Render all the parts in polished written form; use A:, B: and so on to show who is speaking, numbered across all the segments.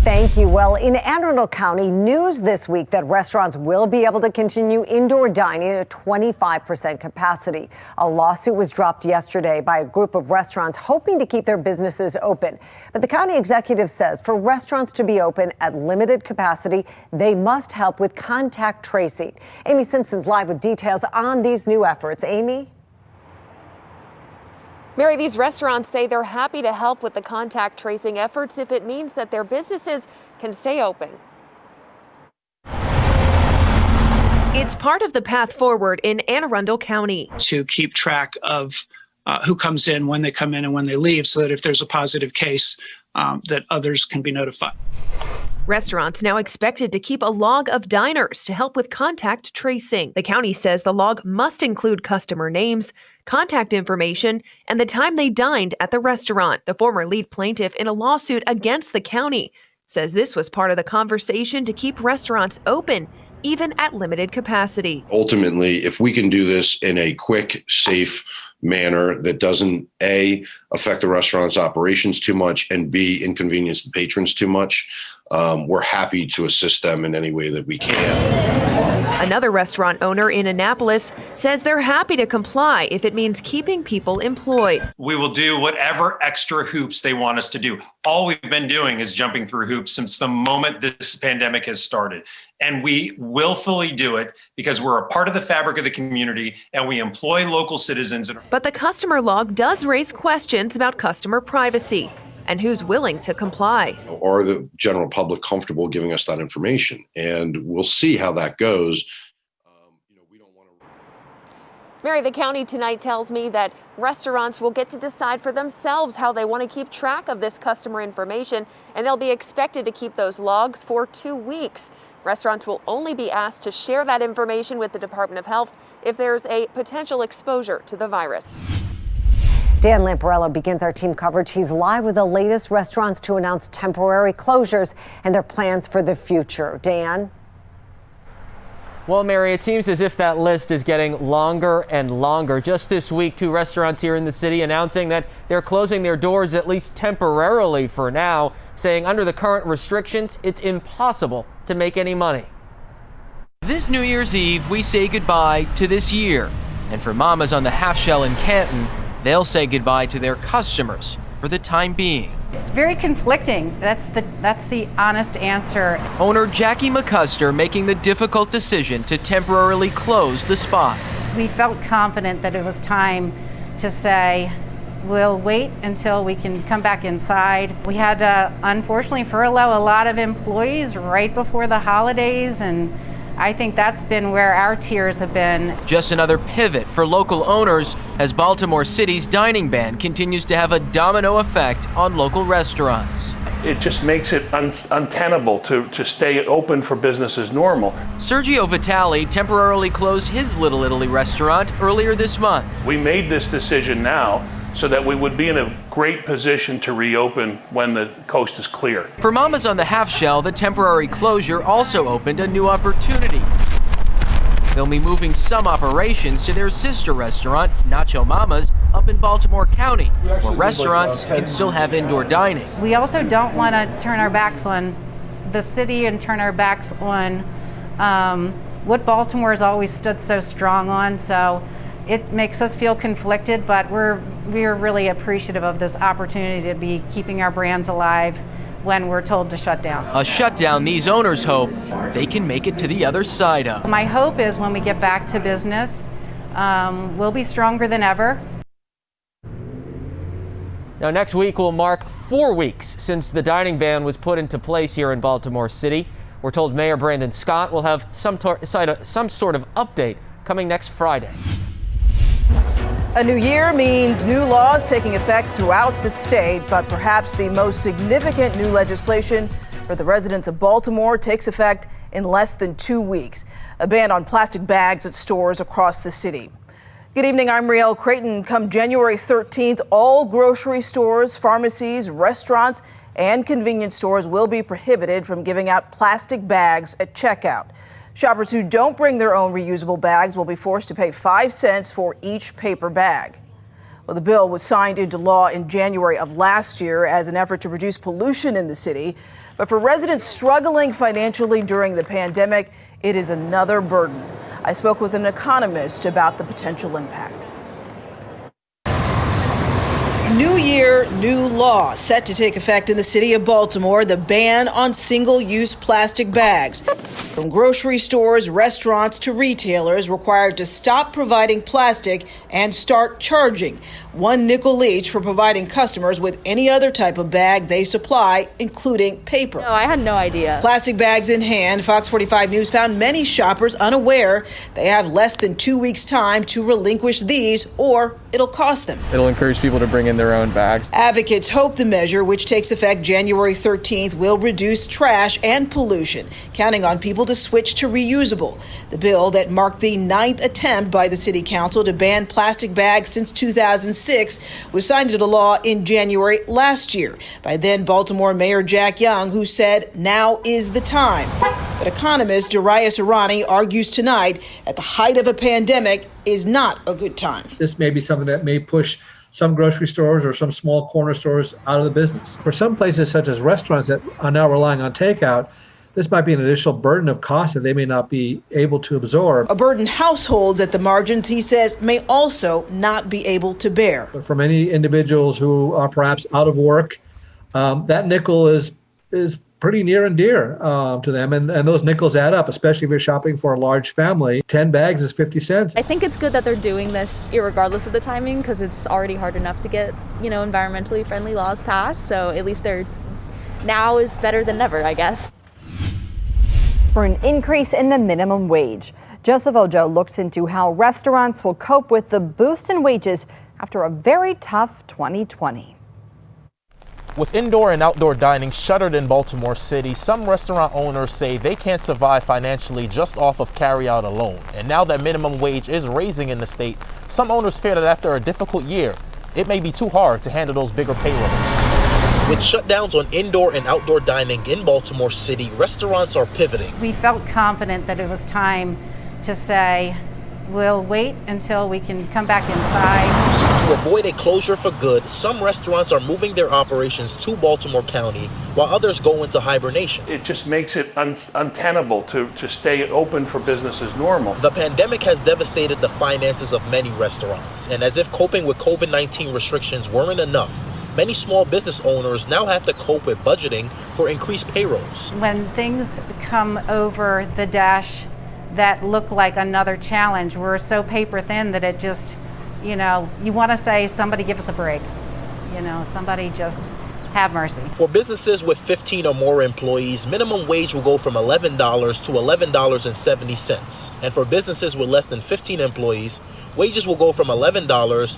A: Thank you. Well, in Arundel County, news this week that restaurants will be able to continue indoor dining at 25% capacity. A lawsuit was dropped yesterday by a group of restaurants hoping to keep their businesses open. But the county executive says for restaurants to be open at limited capacity, they must help with contact tracing. Amy Simpson's live with details on these new efforts. Amy?
B: Mary, these restaurants say they're happy to help with the contact tracing efforts if it means that their businesses can stay open. It's part of the path forward in Arundel County.
C: To keep track of who comes in, when they come in, and when they leave, so that if there's a positive case, that others can be notified.
B: Restaurants now expected to keep a log of diners to help with contact tracing. The county says the log must include customer names, contact information, and the time they dined at the restaurant. The former lead plaintiff in a lawsuit against the county says this was part of the conversation to keep restaurants open, even at limited capacity.
D: Ultimately, if we can do this in a quick, safe manner that doesn't A, affect the restaurant's operations too much, and B, inconvenience the patrons too much, we're happy to assist them in any way that we can.
B: Another restaurant owner in Annapolis says they're happy to comply if it means keeping people employed.
E: We will do whatever extra hoops they want us to do. All we've been doing is jumping through hoops since the moment this pandemic has started. And we willfully do it because we're a part of the fabric of the community and we employ local citizens.
B: But the customer log does raise questions about customer privacy and who's willing to comply.
D: Are the general public comfortable giving us that information? And we'll see how that goes. We don't want to.
B: Mary, the county tonight tells me that restaurants will get to decide for themselves how they want to keep track of this customer information, and they'll be expected to keep those logs for 2 weeks. Restaurants will only be asked to share that information with the Department of Health if there's a potential exposure to the virus.
A: Dan Lamparello begins our team coverage. He's live with the latest restaurants to announce temporary closures and their plans for the future. Dan?
F: Well, Mary, it seems as if that list is getting longer and longer. Just this week, 2 restaurants here in the city announcing that they're closing their doors at least temporarily for now, saying under the current restrictions, it's impossible to make any money.
G: This New Year's Eve, we say goodbye to this year. And for Mamas on the Half Shell in Canton, they'll say goodbye to their customers for the time being.
H: It's very conflicting. That's the honest answer.
G: Owner Jackie McCuster making the difficult decision to temporarily close the spot.
H: We felt confident that it was time to say, we'll wait until we can come back inside. We had to, unfortunately, furlough a lot of employees right before the holidays, and I think that's been where our tears have been.
G: Just another pivot for local owners as Baltimore City's dining ban continues to have a domino effect on local restaurants.
I: It just makes it untenable to stay open for business as normal.
G: Sergio Vitale temporarily closed his Little Italy restaurant earlier this month.
I: We made this decision now so that we would be in a great position to reopen when the coast is clear.
G: For Mamas on the Half Shell, the temporary closure also opened a new opportunity. They'll be moving some operations to their sister restaurant, Nacho Mama's, up in Baltimore County, where restaurants can still have indoor dining.
H: We also don't want to turn our backs on the city and turn our backs on what Baltimore has always stood so strong on. So it makes us feel conflicted, but we're really appreciative of this opportunity to be keeping our brands alive when we're told to shut down.
G: A shutdown these owners hope they can make it to the other side of.
H: My hope is when we get back to business, we'll be stronger than ever.
F: Now, next week will mark 4 weeks since the dining ban was put into place here in Baltimore City. We're told Mayor Brandon Scott will have some sort of update coming next Friday.
J: A new year means new laws taking effect throughout the state, but perhaps the most significant new legislation for the residents of Baltimore takes effect in less than 2 weeks. A ban on plastic bags at stores across the city. Good evening, I'm Rielle Creighton. Come January 13th, all grocery stores, pharmacies, restaurants, and convenience stores will be prohibited from giving out plastic bags at checkout. Shoppers who don't bring their own reusable bags will be forced to pay 5 cents for each paper bag. Well, the bill was signed into law in January of last year as an effort to reduce pollution in the city. But for residents struggling financially during the pandemic, it is another burden. I spoke with an economist about the potential impact. New year, new law set to take effect in the city of Baltimore, the ban on single-use plastic bags. From grocery stores, restaurants to retailers required to stop providing plastic and start charging $1 nickel each for providing customers with any other type of bag they supply, including paper.
K: No, I had no idea.
J: Plastic bags in hand, Fox 45 News found many shoppers unaware they have less than 2 weeks' time to relinquish these, or it'll cost them.
L: It'll encourage people to bring in their own bags.
J: Advocates hope the measure, which takes effect January 13th, will reduce trash and pollution, counting on people to switch to reusable. The bill that marked the 9th attempt by the city council to ban plastic bags since 2006 was signed into law in January last year by then Baltimore Mayor Jack Young, who said now is the time. But economist Darius Arani argues tonight at the height of a pandemic is not a good time.
M: This may be something that may push some grocery stores or some small corner stores out of the business. For some places, such as restaurants that are now relying on takeout, this might be an additional burden of cost that they may not be able to absorb.
J: A burden households at the margins, he says, may also not be able to bear.
M: But for many individuals who are perhaps out of work, that nickel is pretty near and dear to them. And those nickels add up, especially if you're shopping for a large family. 10 bags is 50 cents.
K: I think it's good that they're doing this irregardless of the timing, because it's already hard enough to get, environmentally friendly laws passed. So at least now is better than never, I guess.
N: For an increase in the minimum wage, Joseph Ojo looks into how restaurants will cope with the boost in wages after a very tough 2020.
O: With indoor and outdoor dining shuttered in Baltimore City, some restaurant owners say they can't survive financially just off of carryout alone. And now that minimum wage is raising in the state, some owners fear that after a difficult year, it may be too hard to handle those bigger payrolls. With shutdowns on indoor and outdoor dining in Baltimore City, restaurants are pivoting.
H: We felt confident that it was time to say, we'll wait until we can come back inside.
O: To avoid a closure for good, some restaurants are moving their operations to Baltimore County, while others go into hibernation.
I: It just makes it untenable to stay open for business as normal.
O: The pandemic has devastated the finances of many restaurants, and as if coping with COVID-19 restrictions weren't enough, many small business owners now have to cope with budgeting for increased payrolls.
H: When things come over the dash that look like another challenge, we're so paper thin that it just, you want to say, somebody give us a break. Somebody just have mercy.
O: For businesses with 15 or more employees, minimum wage will go from $11 to $11.70. And for businesses with less than 15 employees, wages will go from $11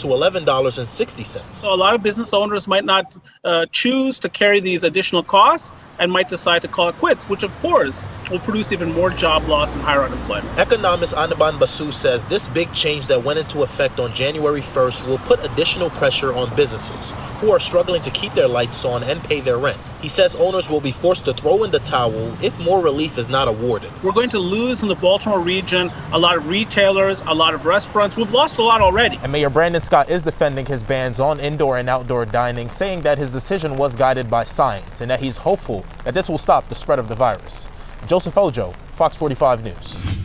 O: to $11.60.
P: So a lot of business owners might not choose to carry these additional costs and might decide to call it quits, which of course will produce even more job loss and higher unemployment.
O: Economist Anaban Basu says this big change that went into effect on January 1st will put additional pressure on businesses who are struggling to keep their lights on and pay their rent. He says owners will be forced to throw in the towel if more relief is not awarded.
P: We're going to lose in the Baltimore region a lot of retailers, a lot of restaurants. We've lost a lot already.
O: And Mayor Brandon Scott is defending his bans on indoor and outdoor dining, saying that his decision was guided by science and that he's hopeful that this will stop the spread of the virus. Joseph Ojo, Fox 45 News.